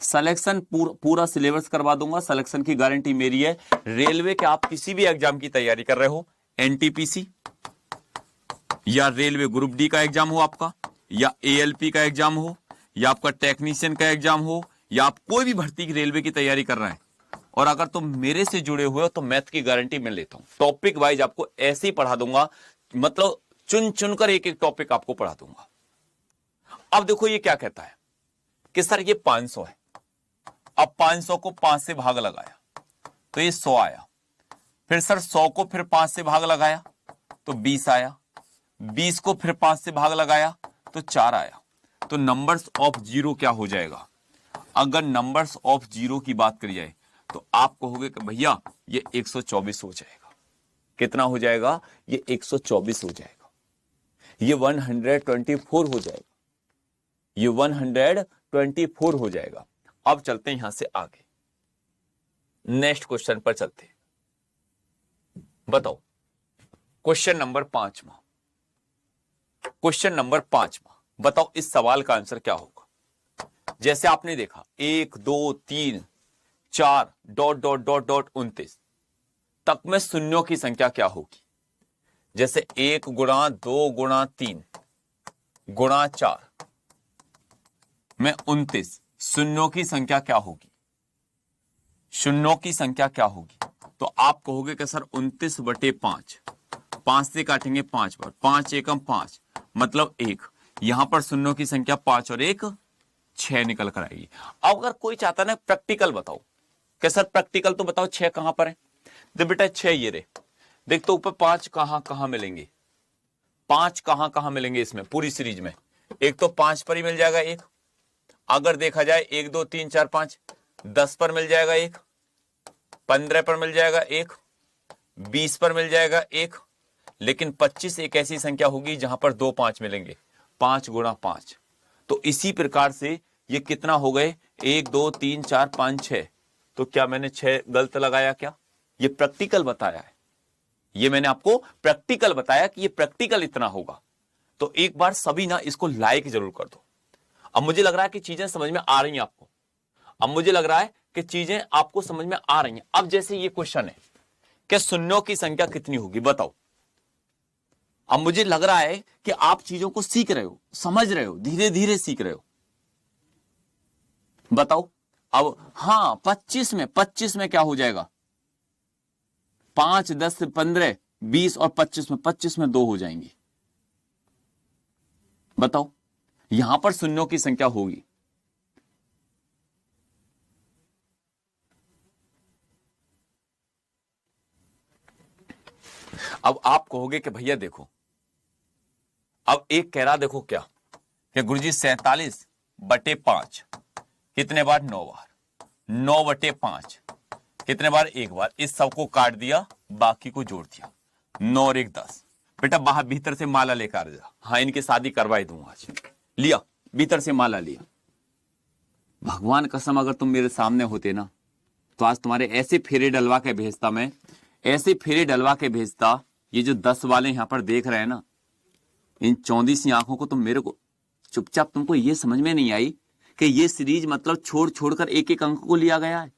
सिलेक्शन पूरा सिलेबस करवा दूंगा, सिलेक्शन की गारंटी मेरी है। रेलवे के आप किसी भी एग्जाम की तैयारी कर रहे हो, एनटीपीसी या रेलवे ग्रुप डी का एग्जाम हो आपका, या एएलपी का एग्जाम हो, या आपका टेक्नीशियन का एग्जाम हो, या आप कोई भी भर्ती की रेलवे की तैयारी कर रहे हैं, और अगर तुम मेरे से जुड़े हुए हो तो मैथ की गारंटी मैं लेता हूं। टॉपिक वाइज आपको ऐसे ही पढ़ा दूंगा, मतलब चुन चुनकर एक एक टॉपिक आपको पढ़ा दूंगा। अब देखो ये क्या कहता है कि सर ये 500 है, अब 500 को 5 से भाग लगाया तो ये 100 आया, फिर सर 100 को फिर 5 से भाग लगाया तो 20 आया, 20 को फिर 5 से भाग लगाया तो 4 आया। तो नंबर्स ऑफ 0 क्या हो जाएगा, अगर नंबर्स ऑफ 0 की बात करी जाए तो आप कहोगे कि भैया ये 124 हो जाएगा। कितना हो जाएगा, ये 124 हो जाएगा, ये 124 हो जाएगा, ये 124 हो जाएगा। अब चलते हैं यहां से आगे, नेक्स्ट क्वेश्चन पर चलते हैं। बताओ क्वेश्चन नंबर 5, क्वेश्चन नंबर 5, बताओ इस सवाल का आंसर क्या होगा। जैसे आपने देखा 1 2 3 4 डॉट डॉट डॉट डॉट 29 तक में शून्यों की संख्या क्या होगी। जैसे 1 गुणा 2 गुणा 3 गुणा 4 में 29 शून्यों की संख्या क्या होगी, शून्यों की संख्या क्या होगी। तो आप कहोगे कि सर 29/5, 5 से काटेंगे 5 बार, 5 एकम 5 मतलब 1, यहां पर शून्यों की संख्या 5 और 1 6 निकल कर आएगी। अब अगर कोई चाहता ना प्रैक्टिकल बताओ कि सर प्रैक्टिकल तो बताओ 6 कहां पर है, देख बेटा 6 ये रे, देख तो ऊपर 5 कहां कहां मिलेंगे, 5 कहां कहां मिलेंगे इसमें पूरी सीरीज में, एक तो 5 पर ही मिल जाएगा एक, अगर देखा जाए 1 2 3 4 5 10 पर मिल जाएगा एक, 15 पर मिल जाएगा एक, 20 पर मिल जाएगा एक, लेकिन 25 एक ऐसी संख्या होगी जहां पर 2 5 मिलेंगे, 5 गुणा 5। तो इसी प्रकार से ये कितना हो गए, 1 2 3 4 5 6। तो क्या मैंने 6 गलत लगाया क्या? ये प्रैक्टिकल बताया है, ये मैंने आपको प्रैक्टिकल बताया कि ये प्रैक्टिकल इतना होगा। तो एक बार सभी ना इसको लाइक जरूर कर दो। अब मुझे लग रहा है कि चीजें समझ में आ रही हैं आपको, अब मुझे लग रहा है कि चीजें आपको समझ में आ रही हैं। अब जैसे ये क्वेश्चन है कि शून्यों की संख्या कितनी होगी बताओ, अब मुझे लग रहा है कि आप चीजों को सीख रहे हो, समझ रहे हो, धीरे धीरे सीख रहे हो। बताओ अब, हां 25 में क्या हो जाएगा, 5 10 15 20 और 25 में 2 हो जाएंगे। बताओ यहां पर शून्यों की संख्या होगी, अब आप कहोगे कि भैया देखो, अब एक कह रहा देखो क्या कि गुरुजी 47/5 कितने बार, 9 बार, 9/5 कितने बार, 1 बार, इस सब को काट दिया, बाकी को जोड़ दिया, 9 और 1 10। बेटा बाहर भीतर से माला लेकर जा, हाँ इनकी शादी करवाई दूंगा आज, लिया भीतर से माला लिया। भगवान कसम अगर तुम मेरे सामने होते ना तो आज तुम्हारे ऐसे फेरे डलवा के भेजता, मैं ऐसे फेरे डलवा के भेजता। ये जो 10 वाले यहां पर देख रहे हैं ना, इन 34 आंखों को तुम मेरे को चुपचाप, तुमको ये समझ में नहीं आई कि ये सीरीज मतलब छोड़ छोड़कर एक एक अंक को लिया गया है?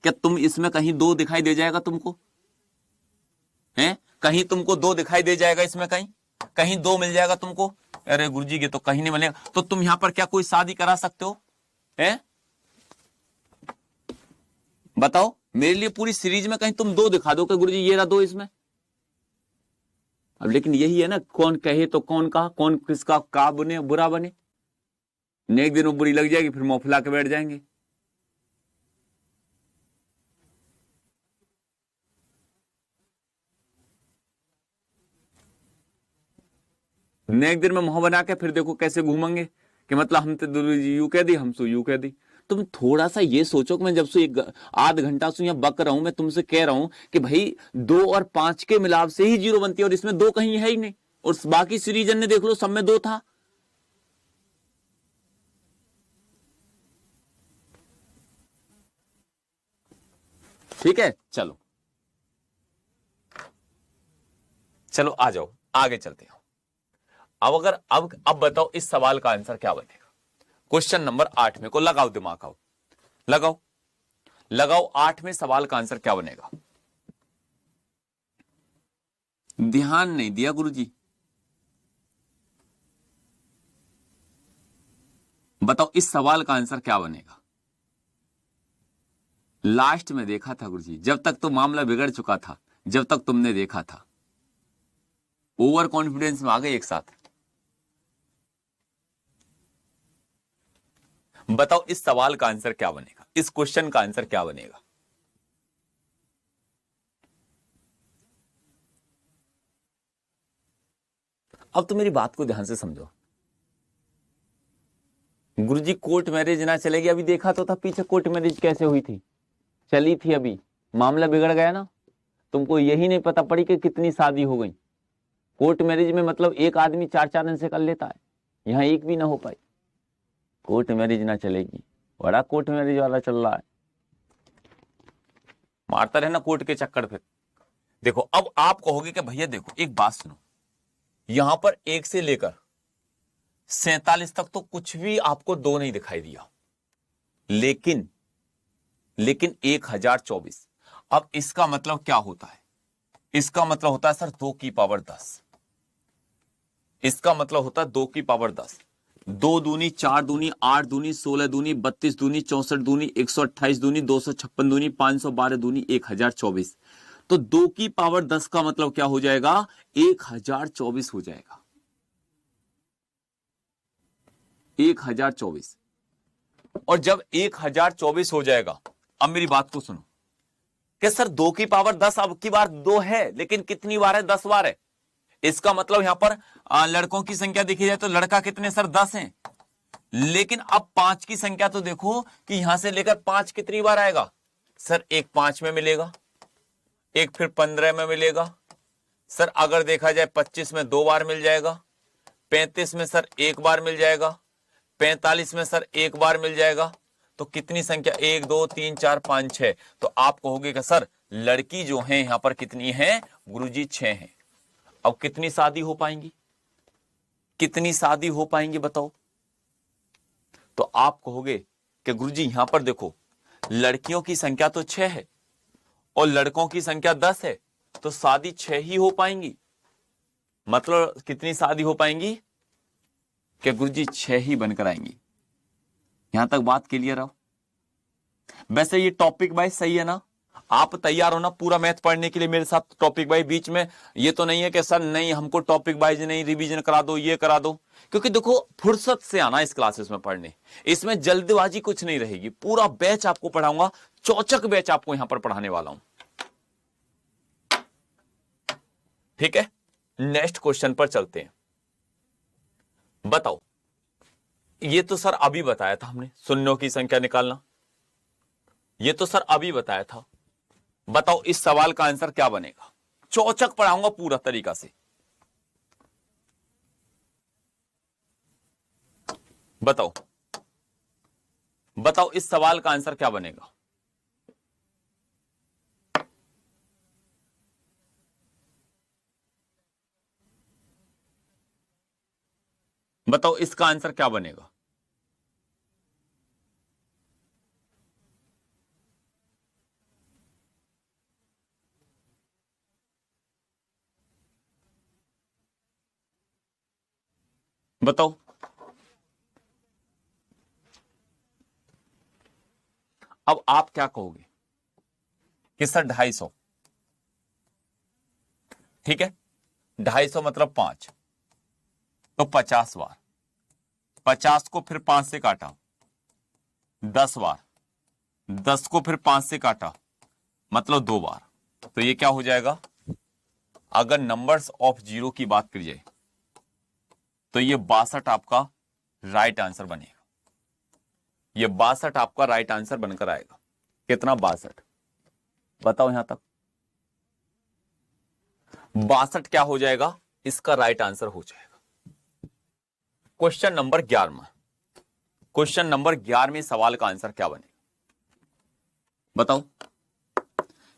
क्या तुम इसमें कहीं 2 दिखाई दे जाएगा तुमको, हैं? कहीं तुमको 2 दिखाई दे जाएगा इसमें, कहीं कहीं 2 मिल जाएगा तुमको? अरे गुरुजी ये तो कहीं नहीं मिलेगा। तो तुम यहां पर क्या कोई शादी करा सकते हो, हैं? बताओ मेरे लिए पूरी सीरीज में कहीं तुम 2 दिखा दो कि गुरुजी ये रहा 2 इसमें। अब लेकिन यही है ना, कौन कहे तो कौन कहा, कौन किसका का बने बुरा बने, एक दिन वो बुरी लग जाएगी फिर मौफला के बैठ जाएंगे। एक दिन में मुंह बना के फिर देखो कैसे घूमेंगे कि मतलब हम तो यू कह दी, हम तो यू कह दी। तुम थोड़ा सा ये सोचो कि मैं जब से एक आध घंटा से यहाँ बक रहा हूं, मैं तुमसे कह रहा हूं कि भाई 2 और 5 के मिलाप से ही 0 बनती है, और इसमें 2 कहीं है ही नहीं, और बाकी सीरीज ने देख लो सब में 2 था। ठीक है, चलो चलो आ जाओ आगे चलते हैं। अब अगर अब बताओ इस सवाल का आंसर क्या बनेगा। क्वेश्चन नंबर 8 में को लगाओ, दिमाग आओ, लगाओ लगाओ, 8 में सवाल का आंसर क्या बनेगा। ध्यान नहीं दिया गुरुजी, बताओ इस सवाल का आंसर क्या बनेगा। लास्ट में देखा था गुरुजी, जब तक तो मामला बिगड़ चुका था, जब तक तुमने देखा था, ओवर कॉन्फिडेंस में आ गए एक साथ। बताओ इस सवाल का आंसर क्या बनेगा, इस क्वेश्चन का आंसर क्या बनेगा। अब तो मेरी बात को ध्यान से समझो। गुरुजी कोर्ट मैरिज ना चलेगी, अभी देखा तो था पीछे कोर्ट मैरिज कैसे हुई थी, चली थी, अभी मामला बिगड़ गया ना। तुमको यही नहीं पता पड़ी कि कितनी शादी हो गई। कोर्ट मैरिज में मतलब एक आदमी 4 से कर लेता है, यहां एक भी ना हो पाई। कोर्ट मैरिज ना चलेगी, बड़ा कोर्ट मैरिज वाला चल रहा है, मारता रहना कोर्ट के चक्कर पे। देखो अब आप कहोगे कि भैया देखो एक बात सुनो, यहां पर 1 से लेकर 47 तक तो कुछ भी आपको 2 नहीं दिखाई दिया, लेकिन 1024। अब इसका मतलब क्या होता है, इसका मतलब होता है सर 2 की पावर 10, इसका मतलब होता है 2 की पावर 10, 2 दूनी 4 दूनी 8 दूनी 16 दूनी 32 दूनी 64 दूनी 128 दूनी 256 दूनी 512 दूनी 1024। तो 2 की पावर 10 का मतलब क्या हो जाएगा? 1024 हो जाएगा। 1024। और जब 1024 हो जाएगा, अब मेरी बात को सुनो कि सर 2 की पावर 10 अब की बार 2 है, लेकिन कितनी बार है? 10 बार है। इसका मतलब यहां पर लड़कों की संख्या देखी जाए तो लड़का कितने सर? 10 हैं। लेकिन अब 5 की संख्या तो देखो कि यहां से लेकर 5 कितनी बार आएगा सर? एक 5 में मिलेगा, एक फिर 15 में मिलेगा सर। अगर देखा जाए 25 में 2 बार मिल जाएगा, 35 में सर 1 बार मिल जाएगा, 45 में सर 1 बार मिल जाएगा। तो कितनी संख्या? 1 2 3 4 5 6। तो आप कहोगे कि सर लड़की जो है यहां पर कितनी है गुरुजी? 6 है। अब कितनी शादी हो पाएंगी? कितनी शादी हो पाएंगी बताओ? तो आप कहोगे कि गुरुजी यहां पर देखो लड़कियों की संख्या तो 6 है और लड़कों की संख्या 10 है, तो शादी 6 ही हो पाएंगी। मतलब कितनी शादी हो पाएंगी? कि गुरुजी 6 ही बनकर आएंगी। यहां तक बात क्लियर हो? वैसे ये टॉपिक वाइज सही है ना? आप तैयार हो ना पूरा मैथ पढ़ने के लिए मेरे साथ टॉपिक वाइज? बीच में ये तो नहीं है कि सर नहीं हमको टॉपिक वाइज नहीं, रिवीजन करा दो, ये करा दो। क्योंकि देखो फुर्सत से आना इस क्लासेस में पढ़ने, इसमें जल्दबाजी कुछ नहीं रहेगी। पूरा बैच आपको पढ़ाऊंगा, चौचक बैच आपको यहां पर पढ़ाने वाला हूं। ठीक है, नेक्स्ट क्वेश्चन पर चलते हैं। बताओ, ये तो सर अभी बताया था हमने, शून्यों की संख्या निकालना, ये तो सर अभी बताया था। बताओ इस सवाल का आंसर क्या बनेगा? चौचक पढ़ाऊंगा पूरा तरीका से। बताओ बताओ इस सवाल का आंसर क्या बनेगा? बताओ इसका आंसर क्या बनेगा? बताओ। अब आप क्या कहोगे कि सर 250। ठीक है, 250 मतलब 5, तो 50 बार। 50 को फिर 5 से काटा 10 बार, 10 को फिर 5 से काटा मतलब 2 बार। तो ये क्या हो जाएगा? अगर नंबर्स ऑफ जीरो की बात की जाए तो ये 62 आपका राइट आंसर बनेगा। ये 62 आपका राइट आंसर बनकर आएगा। कितना? 62। बताओ यहां तक 62 क्या हो जाएगा? इसका राइट आंसर हो जाएगा। Question number 11। क्वेश्चन नंबर 11वें सवाल का आंसर क्या बनेगा? बताओ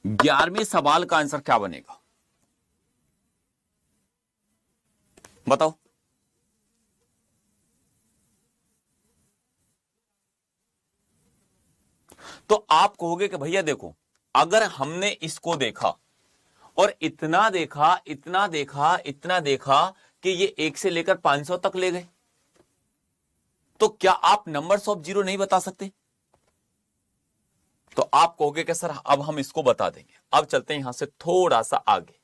11वें सवाल का आंसर क्या बनेगा? बताओ। तो आप कहोगे कि भैया देखो, अगर हमने इसको देखा और इतना देखा, इतना देखा, इतना देखा कि ये 1 से लेकर 500 तक ले गए, तो क्या आप नंबर्स ऑफ जीरो नहीं बता सकते? तो आप कहोगे कि सर अब हम इसको बता देंगे। अब चलते हैं यहां से थोड़ा सा आगे,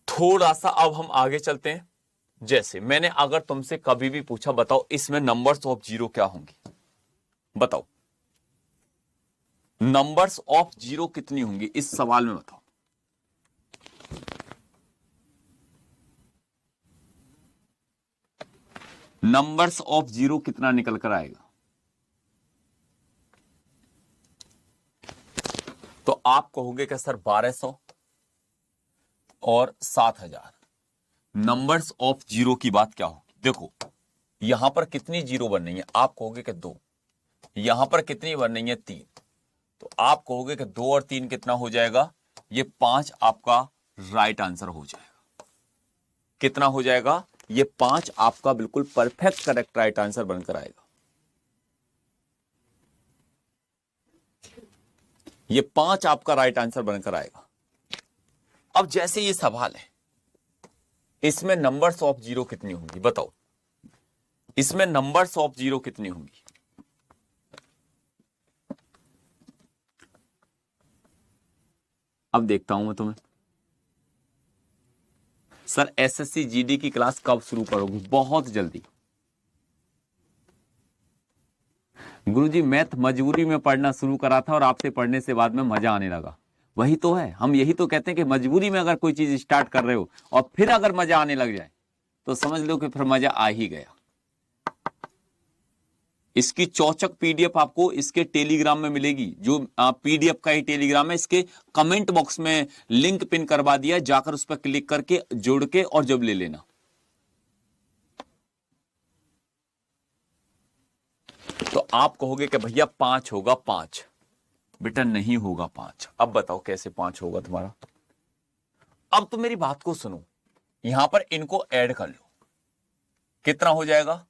थोड़ा सा अब हम आगे चलते हैं। जैसे मैंने अगर तुमसे कभी भी पूछा बताओ इसमें नंबर्स ऑफ जीरो क्या होंगी? बताओ नंबर्स ऑफ जीरो कितनी होंगी इस सवाल में? बताओ। नंबर्स ऑफ जीरो कितना निकल कर आएगा? तो आप कहोगे कि सर 1200 और 7000। नंबर्स ऑफ जीरो की बात क्या होगी? देखो यहां पर कितनी जीरो बन रही है? आप कहोगे कि 2। यहां पर कितनी बन रही है? 3। तो आप कहोगे कि 2 और 3 कितना हो जाएगा? ये 5 आपका राइट आंसर हो जाएगा। कितना हो जाएगा? ये 5 आपका बिल्कुल परफेक्ट करेक्ट राइट आंसर बनकर आएगा। ये 5 आपका राइट आंसर बनकर आएगा। अब जैसे ये सवाल है, इसमें नंबर्स ऑफ जीरो कितनी होंगी? बताओ इसमें नंबर्स ऑफ जीरो कितनी होंगी? अब देखता हूं मैं तुम्हें। सर एसएससी जीडी की क्लास कब शुरू करोगी? बहुत जल्दी। गुरुजी मैथ मजबूरी में पढ़ना शुरू करा था और आपसे पढ़ने से बाद में मजा आने लगा। वही तो है, हम यही तो कहते हैं कि मजबूरी में अगर कोई चीज स्टार्ट कर रहे हो और फिर अगर मजा आने लग जाए तो समझ लो कि फिर मजा आ ही गया। इसकी चौचक पीडीएफ आपको इसके टेलीग्राम में मिलेगी, जो पीडीएफ का ही टेलीग्राम है। इसके कमेंट बॉक्स में लिंक पिन करवा दिया, जाकर उस पर क्लिक करके जोड़ के और जब ले लेना। तो आप कहोगे कि भैया 5 होगा, 5 बेटा नहीं होगा 5। अब बताओ कैसे 5 होगा तुम्हारा? अब तो मेरी बात को सुनो, यहां पर इनको ऐड कर लो, कितना हो जाएगा?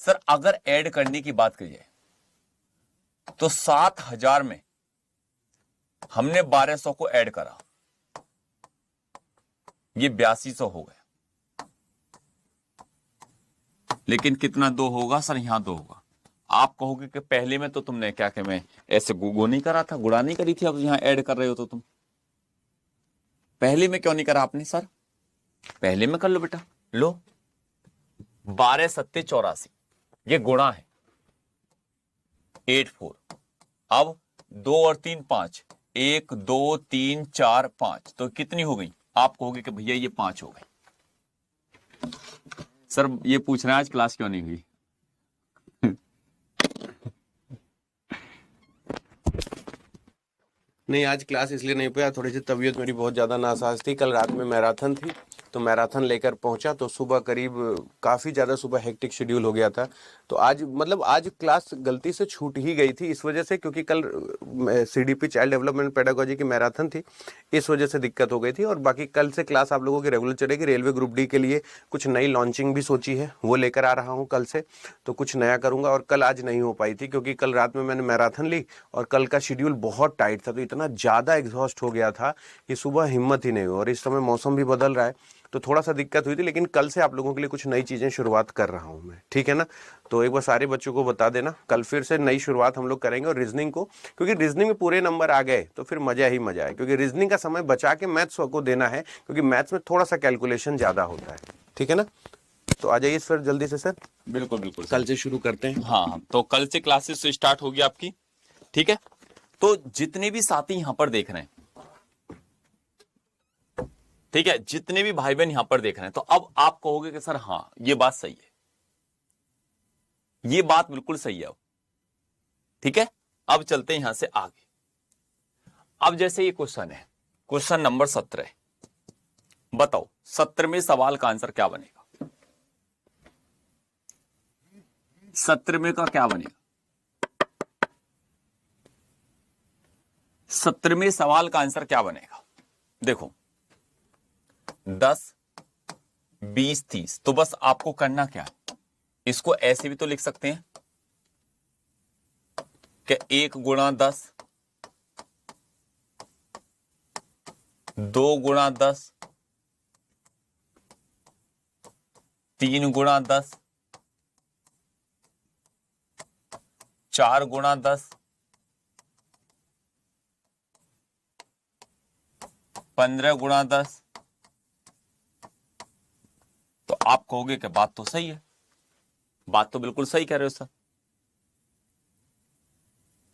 सर अगर ऐड करने की बात की जाए तो 7000 में हमने 1200 को ऐड करा, ये 8200 हो गया। लेकिन कितना 2 होगा? सर यहां 2 होगा। आप कहोगे कि पहले में तो तुमने क्या कि मैं ऐसे गो नहीं करा था, गुणा नहीं करी थी, अब यहां ऐड कर रहे हो तो तुम पहले में क्यों नहीं करा आपने? सर पहले में कर लो बेटा, लो 12 सत्ते 84, ये गुणा है 84। अब 2 और 3 5, 1 2 3 4 5, तो कितनी हो गई? आप कहोगे कि भैया ये 5 हो गई। सर ये पूछ रहे हैं आज क्लास क्यों नहीं हुई? नहीं, आज क्लास इसलिए नहीं पाया, थोड़ी सी तबीयत मेरी बहुत ज़्यादा नासाज थी। कल रात में मैराथन थी तो मैराथन लेकर पहुंचा तो सुबह करीब काफ़ी ज़्यादा सुबह हेक्टिक शेड्यूल हो गया था। तो आज मतलब आज क्लास गलती से छूट ही गई थी इस वजह से, क्योंकि कल सीडीपी चाइल्ड डेवलपमेंट पेडागोजी की मैराथन थी, इस वजह से दिक्कत हो गई थी। और बाकी कल से क्लास आप लोगों की रेगुलर चलेगी। रेलवे ग्रुप डी के लिए कुछ नई लॉन्चिंग भी सोची है, वो लेकर आ रहा हूँ कल से, तो कुछ नया करूँगा। और कल आज नहीं हो पाई थी क्योंकि कल रात में मैंने मैराथन ली और कल का शेड्यूल बहुत टाइट था, तो इतना ज़्यादा एग्जॉस्ट हो गया था कि सुबह हिम्मत ही नहीं हुई। और इस समय मौसम भी बदल रहा है तो थोड़ा सा दिक्कत हुई थी, लेकिन कल से आप लोगों के लिए कुछ नई चीज़ें शुरुआत कर रहा हूं मैं, ठीक है ना? तो एक बार सारे बच्चों को बता देना, कल फिर से नई शुरुआत हम लोग करेंगे। और रीजनिंग को, क्योंकि रीजनिंग में पूरे नंबर आ गए तो फिर मजा ही मजा है, क्योंकि रीजनिंग का समय बचा के मैथ्स को देना है, क्योंकि मैथ्स में थोड़ा सा कैलकुलेशन ज़्यादा होता है, ठीक है ना? तो आ जाइए सर जल्दी से सर। बिल्कुल बिल्कुल कल से शुरू करते हैं। हाँ, तो कल से क्लासेस स्टार्ट होगी आपकी, ठीक है? तो जितने भी साथी यहां पर देख रहे हैं, ठीक है, जितने भी भाई बहन यहां पर देख रहे हैं, तो अब आप कहोगे कि सर हाँ ये बात सही है, ये बात बिल्कुल सही है। ठीक है, अब चलते हैं यहां से आगे। अब जैसे ये क्वेश्चन है, क्वेश्चन नंबर 17, बताओ 17वें सवाल का आंसर क्या बनेगा? 17वें का क्या बनेगा? 17वें सवाल का आंसर क्या बनेगा? देखो 10 20 30, तो बस आपको करना क्या है, इसको ऐसे भी तो लिख सकते हैं कि 1 गुणा 10, 2 गुणा 10, 3 गुणा 10, 4 गुणा 10, 15 गुणा 10। तो आप कहोगे कि बात तो सही है, बात तो बिल्कुल सही कह रहे हो सर,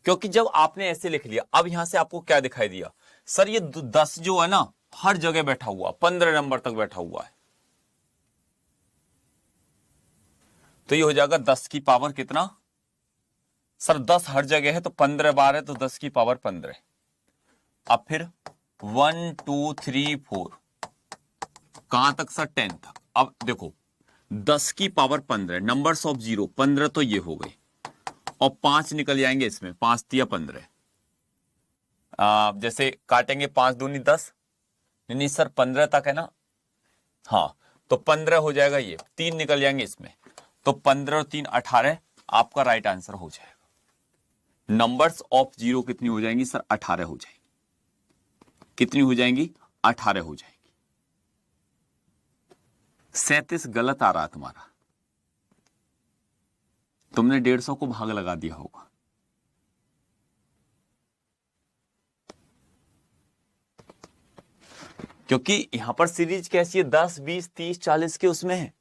क्योंकि जब आपने ऐसे लिख लिया, अब यहां से आपको क्या दिखाई दिया? सर ये 10 जो है ना हर जगह बैठा हुआ, 15 नंबर तक बैठा हुआ है, तो ये हो जाएगा 10 की पावर कितना? सर 10 हर जगह है तो 15 बार है तो 10 की पावर 15। अब फिर 1 2 3 4 कहां तक सर? 10 तक। अब देखो 10 की पावर 15, नंबर्स ऑफ 0, 15 तो ये हो गए और 5 निकल जाएंगे इसमें, 5 तिया 15। जैसे काटेंगे 5 दूनी 10, नहीं सर 15 तक है ना, हाँ, तो 15 हो जाएगा, ये 3 निकल जाएंगे इसमें, तो 15 और 3 18, आपका राइट आंसर हो जाएगा। नंबर्स ऑफ 0 कितनी हो जाएंगी सर? 18 हो जाएंगी। कितनी हो जाएंगी? 18 हो जाएंगी। 37 गलत आ रहा है तुम्हारा, तुमने 150 को भाग लगा दिया होगा। क्योंकि यहां पर सीरीज कैसी है, 10 20 30 40 के उसमें है,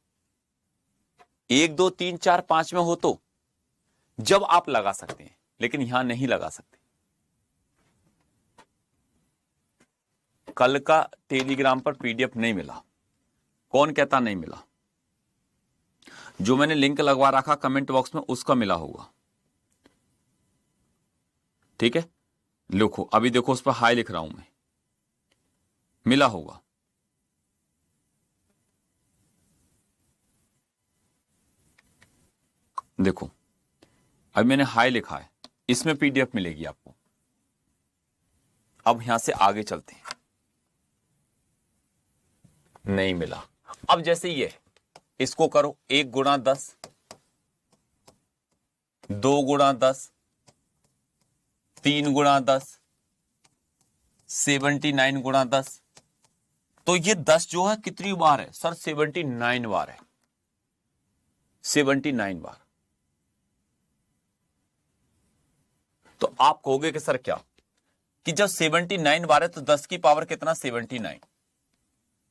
1 2 3 4 5 में हो तो जब आप लगा सकते हैं, लेकिन यहां नहीं लगा सकते। कल का टेलीग्राम पर पीडीएफ नहीं मिला, कौन कहता नहीं मिला? जो मैंने लिंक लगवा रखा कमेंट बॉक्स में उसका मिला होगा, ठीक है। लिखो, अभी देखो उस पर हाई लिख रहा हूं मैं, मिला होगा। देखो अभी मैंने हाई लिखा है, इसमें पीडीएफ मिलेगी आपको। अब यहां से आगे चलते हैं, नहीं मिला। अब जैसे ये इसको करो, 1 गुणा 10, 2 गुणा 10, 3 गुणा 10, 79 गुणा 10। तो ये 10 जो है कितनी बार है सर? 79 बार है, 79 बार। तो आप कहोगे कि सर क्या, कि जब 79 बार है तो 10 की पावर कितना? 79।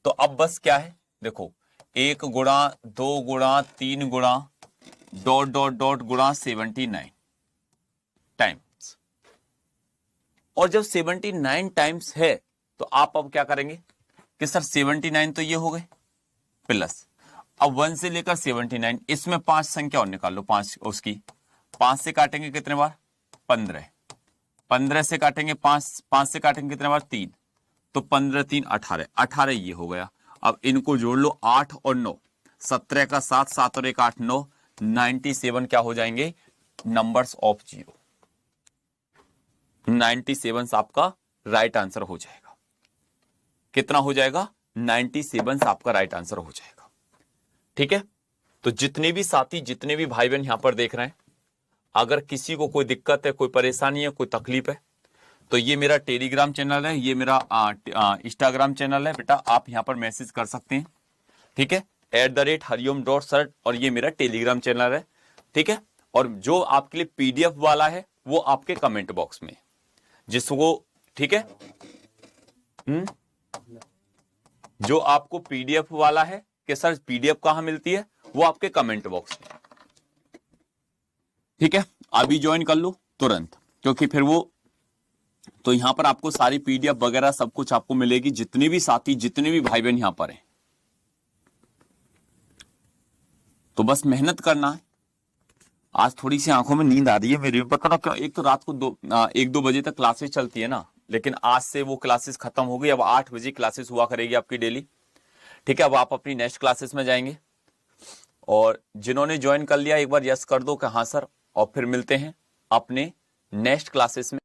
तो अब बस क्या है, देखो 1 गुणा 2 गुणा 3 गुणा डॉट डॉट डॉट गुणा 79 टाइम्स। और जब 79 टाइम्स है तो आप अब क्या करेंगे कि सर 79 तो ये हो गए प्लस, अब 1 से लेकर 79, इसमें 5 संख्या और निकाल लो, 5 उसकी, 5 से काटेंगे कितने बार? 15, 15 से काटेंगे 5, 5 से काटेंगे कितने बार? 3, तो 15 3 18, 18 ये हो गया। अब इनको जोड़ लो, 8 और 9, 17 का 7, 7 और 1 8 9, 97 क्या हो जाएंगे? Numbers of zero. 97 आपका राइट आंसर हो जाएगा। कितना हो जाएगा? 97 आपका राइट आंसर हो जाएगा, ठीक है। तो जितने भी साथी, जितने भी भाई बहन यहां पर देख रहे हैं, अगर किसी को कोई दिक्कत है, कोई परेशानी है, कोई तकलीफ है, तो ये मेरा टेलीग्राम चैनल है, ये मेरा इंस्टाग्राम चैनल है बेटा, आप यहां पर मैसेज कर सकते हैं, ठीक है, @hariom.sir, और ये मेरा टेलीग्राम चैनल है, ठीक है। और जो आपके लिए पीडीएफ वाला है वो आपके कमेंट बॉक्स में, जिसको, ठीक है, जो आपको पीडीएफ वाला है कि सर पीडीएफ कहां मिलती है, वो आपके कमेंट बॉक्स में, ठीक है। अभी ज्वाइन कर लो तुरंत, क्योंकि फिर वो, तो यहां पर आपको सारी पीडीएफ वगैरह सब कुछ आपको मिलेगी, जितने भी साथी, जितने भी भाई बहन यहां पर हैं। तो बस मेहनत करना है। आज थोड़ी सी आंखों में नींद आ रही है मेरी, पता ना क्या, एक तो रात को 1-2 बजे तक क्लासेस चलती है ना, लेकिन आज से वो क्लासेस खत्म हो गई। अब 8 बजे क्लासेस हुआ करेगी आपकी डेली, ठीक है। अब आप अपनी नेक्स्ट क्लासेस में जाएंगे, और जिन्होंने ज्वाइन कर लिया एक बार यस कर दो कि हाँ सर, और फिर मिलते हैं अपने नेक्स्ट क्लासेस में।